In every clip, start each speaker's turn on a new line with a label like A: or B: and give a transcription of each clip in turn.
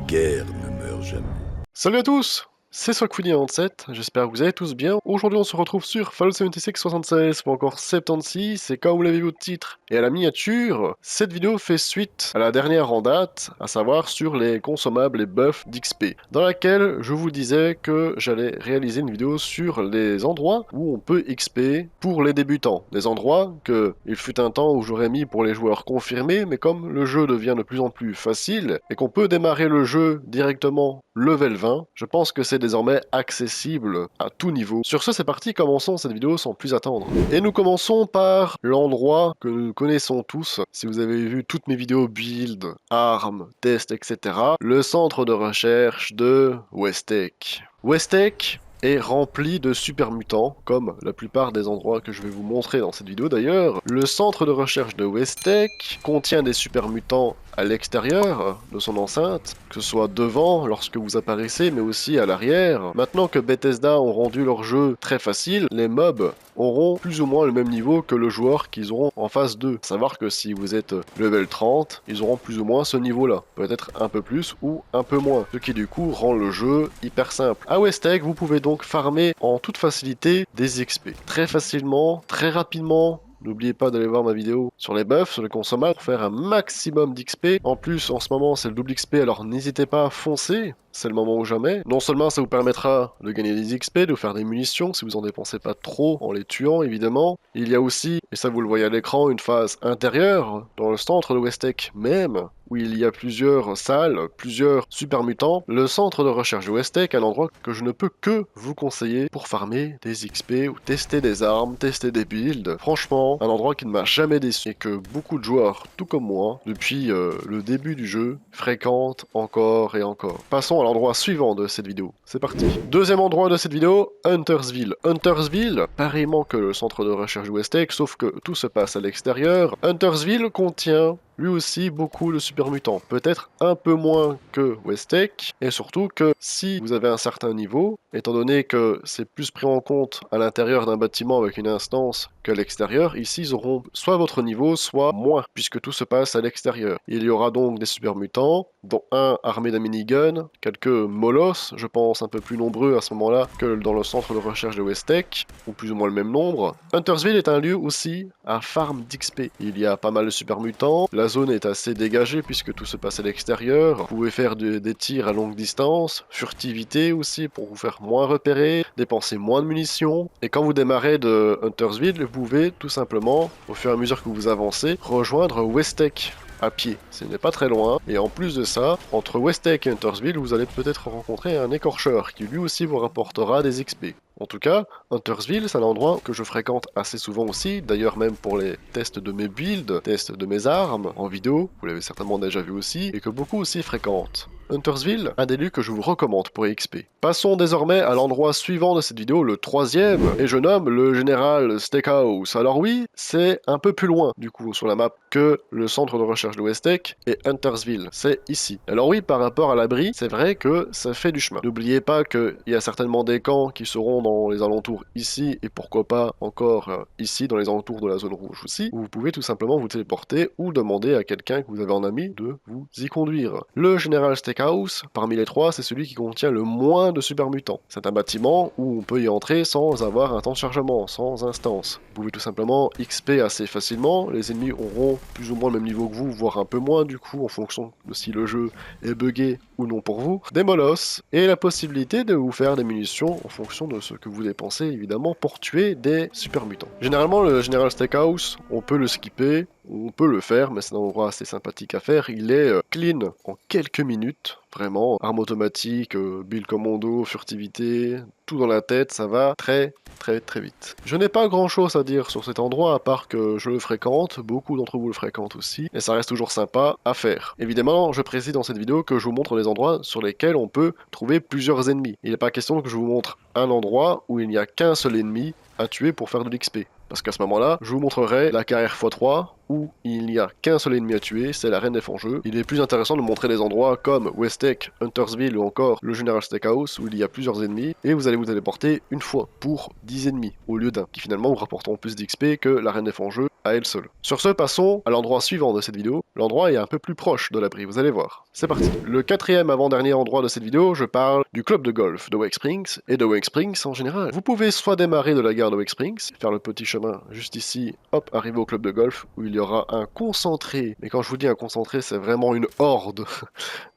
A: guerre ne meurt jamais.
B: Salut à tous, c'est Sockfoody97, j'espère que vous allez tous bien. Aujourd'hui on se retrouve sur Fallout 76 76 ou encore 76, et comme vous l'avez vu au titre et à la miniature, cette vidéo fait suite à la dernière en date, à savoir sur les consommables et buffs d'XP, dans laquelle je vous disais que j'allais réaliser une vidéo sur les endroits où on peut XP pour les débutants. Des endroits que il fut un temps où j'aurais mis pour les joueurs confirmés, mais comme le jeu devient de plus en plus facile et qu'on peut démarrer le jeu directement level 20, je pense que c'est désormais accessible à tout niveau. Sur ce, c'est parti, commençons cette vidéo sans plus attendre. Et nous commençons par l'endroit que nous connaissons tous, si vous avez vu toutes mes vidéos build, armes, tests, etc. Le centre de recherche de Westec. Westec est rempli de super mutants, comme la plupart des endroits que je vais vous montrer dans cette vidéo d'ailleurs. Le centre de recherche de Westec contient des super mutants à l'extérieur de son enceinte, que ce soit devant lorsque vous apparaissez, mais aussi à l'arrière. Maintenant que Bethesda ont rendu leur jeu très facile, les mobs auront plus ou moins le même niveau que le joueur qu'ils auront en face d'eux. Savoir que si vous êtes level 30, ils auront plus ou moins ce niveau-là. Peut-être un peu plus ou un peu moins. Ce qui du coup rend le jeu hyper simple. À Westec, vous pouvez donc farmer en toute facilité des XP. Très facilement, très rapidement. N'oubliez pas d'aller voir ma vidéo sur les buffs, sur les consommables, pour faire un maximum d'XP. En plus, en ce moment, c'est le double XP, alors n'hésitez pas à foncer. C'est le moment ou jamais. Non seulement ça vous permettra de gagner des XP, de vous faire des munitions, si vous en dépensez pas trop en les tuant, évidemment. Il y a aussi, et ça vous le voyez à l'écran, une phase intérieure, dans le centre de Westec même, où il y a plusieurs salles, plusieurs super mutants. Le centre de recherche de Westec, un endroit que je ne peux que vous conseiller pour farmer des XP ou tester des armes, tester des builds. Franchement, un endroit qui ne m'a jamais déçu et que beaucoup de joueurs, tout comme moi, depuis le début du jeu, fréquentent encore et encore. Passons à l'endroit suivant de cette vidéo. C'est parti. Deuxième endroit de cette vidéo, Huntersville. Huntersville, pareillement que le centre de recherche de Westec, sauf que tout se passe à l'extérieur. Huntersville contient lui aussi beaucoup de super mutants, peut-être un peu moins que Westec, et surtout que si vous avez un certain niveau, étant donné que c'est plus pris en compte à l'intérieur d'un bâtiment avec une instance qu'à l'extérieur, ici ils auront soit votre niveau, soit moins, puisque tout se passe à l'extérieur. Il y aura donc des super mutants, dont un armé d'un minigun, quelques molosses, je pense un peu plus nombreux à ce moment-là que dans le centre de recherche de Westec, ou plus ou moins le même nombre. Huntersville est un lieu aussi à farm d'XP. Il y a pas mal de super mutants, la zone est assez dégagée puisque tout se passe à l'extérieur. Vous pouvez faire des tirs à longue distance, furtivité aussi pour vous faire moins repérer, dépenser moins de munitions. Et quand vous démarrez de Huntersville, vous pouvez tout simplement, au fur et à mesure que vous avancez, rejoindre Westec à pied. Ce n'est pas très loin. Et en plus de ça, entre Westec et Huntersville, vous allez peut-être rencontrer un écorcheur qui lui aussi vous rapportera des XP. En tout cas, Huntersville, c'est un endroit que je fréquente assez souvent aussi, d'ailleurs même pour les tests de mes builds, tests de mes armes en vidéo, vous l'avez certainement déjà vu aussi, et que beaucoup aussi fréquentent. Huntersville, un des lieux que je vous recommande pour XP. Passons désormais à l'endroit suivant de cette vidéo, le troisième, et je nomme le General Steakhouse. Alors oui, c'est un peu plus loin, du coup, sur la map, que le centre de recherche de Westec et Huntersville. C'est ici. Alors oui, par rapport à l'abri, c'est vrai que ça fait du chemin. N'oubliez pas qu'il y a certainement des camps qui seront dans les alentours ici, et pourquoi pas encore ici, dans les alentours de la zone rouge aussi, où vous pouvez tout simplement vous téléporter ou demander à quelqu'un que vous avez en ami de vous y conduire. Le General Steakhouse, parmi les trois, c'est celui qui contient le moins de super mutants. C'est un bâtiment où on peut y entrer sans avoir un temps de chargement, sans instance. Vous pouvez tout simplement XP assez facilement, les ennemis auront plus ou moins le même niveau que vous, voire un peu moins du coup, en fonction de si le jeu est buggé ou non pour vous. Des molosses, et la possibilité de vous faire des munitions en fonction de ce que vous dépensez évidemment pour tuer des super mutants. Généralement le General Steakhouse, on peut le skipper, on peut le faire, mais c'est un endroit assez sympathique à faire. Il est clean en quelques minutes, vraiment. Arme automatique, build commando, furtivité, tout dans la tête, ça va très vite. Je n'ai pas grand chose à dire sur cet endroit à part que je le fréquente, beaucoup d'entre vous le fréquentent aussi, et ça reste toujours sympa à faire. Évidemment, je précise dans cette vidéo que je vous montre des endroits sur lesquels on peut trouver plusieurs ennemis. Il n'est pas question que je vous montre un endroit où il n'y a qu'un seul ennemi à tuer pour faire de l'XP. Parce qu'à ce moment-là, je vous montrerai la carrière x3 où il n'y a qu'un seul ennemi à tuer, c'est la Reine des Fangeux. Il est plus intéressant de montrer des endroits comme Westec, Huntersville ou encore le General Steakhouse où il y a plusieurs ennemis et vous allez vous téléporter une fois pour 10 ennemis au lieu d'un, qui finalement vous rapporteront plus d'XP que la Reine des Fangeux à elle seule. Sur ce, passons à l'endroit suivant de cette vidéo. L'endroit est un peu plus proche de l'abri, vous allez voir. C'est parti. Le quatrième avant-dernier endroit de cette vidéo, je parle du club de golf de Wake Springs et de Wake Springs en général. Vous pouvez soit démarrer de la gare de Wake Springs, faire le petit chemin juste ici, hop, arriver au club de golf où il y aura un concentré. Mais quand je vous dis un concentré, c'est vraiment une horde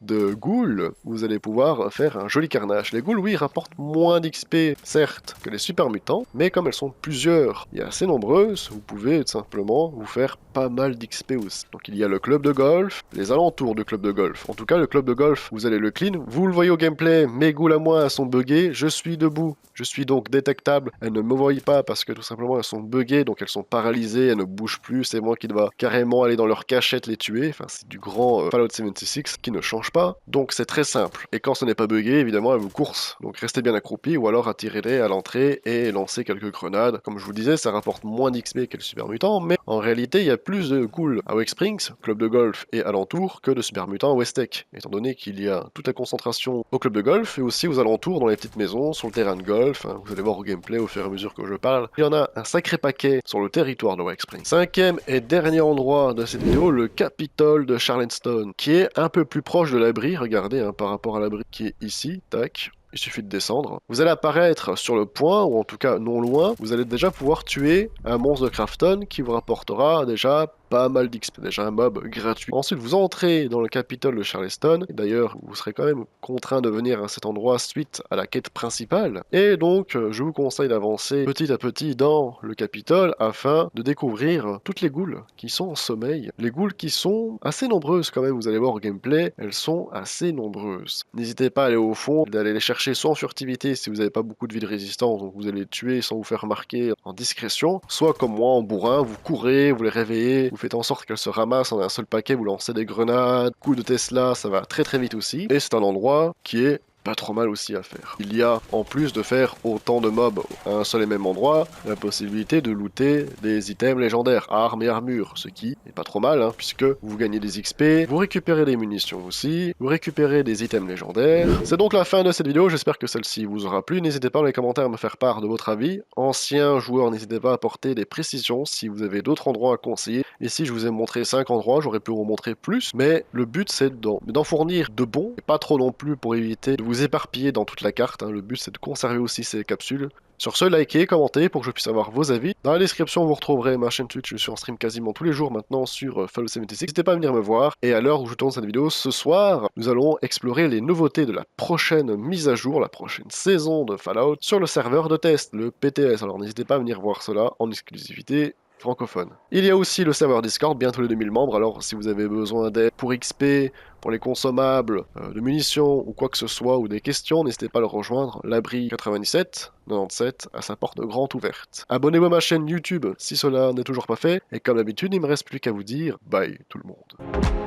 B: de ghouls. Vous allez pouvoir faire un joli carnage. Les ghouls, oui, rapportent moins d'XP, certes, que les super mutants, mais comme elles sont plusieurs et assez nombreuses, vous pouvez tout simplement vous faire pas mal d'XP aussi. Donc il y a le club de golf, les alentours du club de golf. En tout cas, le club de golf, vous allez le clean. Vous le voyez au gameplay, mes ghouls à moi sont buggés. Je suis debout. Je suis donc détectable. Elles ne me voient pas parce que tout simplement elles sont buggées, donc elles sont paralysées, elles ne bougent plus. C'est moi qui dois carrément aller dans leur cachette les tuer. Enfin, c'est du grand Fallout 76 qui ne change pas. Donc c'est très simple. Et quand ce n'est pas buggé, évidemment, elles vous coursent. Donc restez bien accroupi ou alors attirez-les à l'entrée et lancez quelques grenades. Comme je vous disais, ça rapporte moins d'XP que le super mutant, mais en réalité, il y a plus de ghouls à Wake Springs, club de golf et alentours, que de super mutants à Westec. Étant donné qu'il y a toute la concentration au club de golf et aussi aux alentours, dans les petites maisons, sur le terrain de golf. Hein, vous allez voir au gameplay au fur et à mesure que je parle. Il y en a un sacré paquet sur le territoire de Wake Springs. Cinquième et dernier endroit de cette vidéo, le Capitole de Charleston, qui est un peu plus proche de l'abri. Regardez, hein, par rapport à l'abri qui est ici, tac. Il suffit de descendre. Vous allez apparaître sur le point, ou en tout cas non loin. Vous allez déjà pouvoir tuer un monstre de Crafton qui vous rapportera déjà pas mal d'XP, déjà un mob gratuit. Ensuite, vous entrez dans le Capitole de Charleston. D'ailleurs, vous serez quand même contraint de venir à cet endroit suite à la quête principale. Et donc, je vous conseille d'avancer petit à petit dans le Capitole afin de découvrir toutes les ghouls qui sont en sommeil. Les ghouls qui sont assez nombreuses quand même, vous allez voir au gameplay, elles sont assez nombreuses. N'hésitez pas à aller au fond, d'aller les chercher soit en furtivité si vous n'avez pas beaucoup de vie de résistance, donc vous allez les tuer sans vous faire remarquer en discrétion, soit comme moi en bourrin, vous courez, vous les réveillez, vous faites en sorte qu'elles se ramassent en un seul paquet, vous lancez des grenades, coups de Tesla, ça va très très vite aussi. Et c'est un endroit qui est pas trop mal aussi à faire. Il y a, en plus de faire autant de mobs à un seul et même endroit, la possibilité de looter des items légendaires, armes et armures, ce qui est pas trop mal, hein, puisque vous gagnez des XP, vous récupérez des munitions aussi, vous récupérez des items légendaires. C'est donc la fin de cette vidéo, j'espère que celle-ci vous aura plu. N'hésitez pas dans les commentaires à me faire part de votre avis. Anciens joueurs, n'hésitez pas à apporter des précisions si vous avez d'autres endroits à conseiller. Ici, je vous ai montré 5 endroits, j'aurais pu vous montrer plus, mais le but c'est d'en fournir de bons, et pas trop non plus pour éviter de vous éparpiller dans toute la carte. Hein. Le but c'est de conserver aussi ces capsules. Sur ce, likez, commentez pour que je puisse avoir vos avis. Dans la description, vous retrouverez ma chaîne Twitch, je suis en stream quasiment tous les jours maintenant sur Fallout 76. N'hésitez pas à venir me voir. Et à l'heure où je tourne cette vidéo, ce soir, nous allons explorer les nouveautés de la prochaine mise à jour, la prochaine saison de Fallout sur le serveur de test, le PTS. Alors n'hésitez pas à venir voir cela en exclusivité francophone. Il y a aussi le serveur Discord, bientôt les 2000 membres, alors si vous avez besoin d'aide pour XP, pour les consommables, de munitions ou quoi que ce soit, ou des questions, n'hésitez pas à le rejoindre, l'abri 97 97 à sa porte grande ouverte. Abonnez-vous à ma chaîne YouTube si cela n'est toujours pas fait, et comme d'habitude, il ne me reste plus qu'à vous dire bye tout le monde.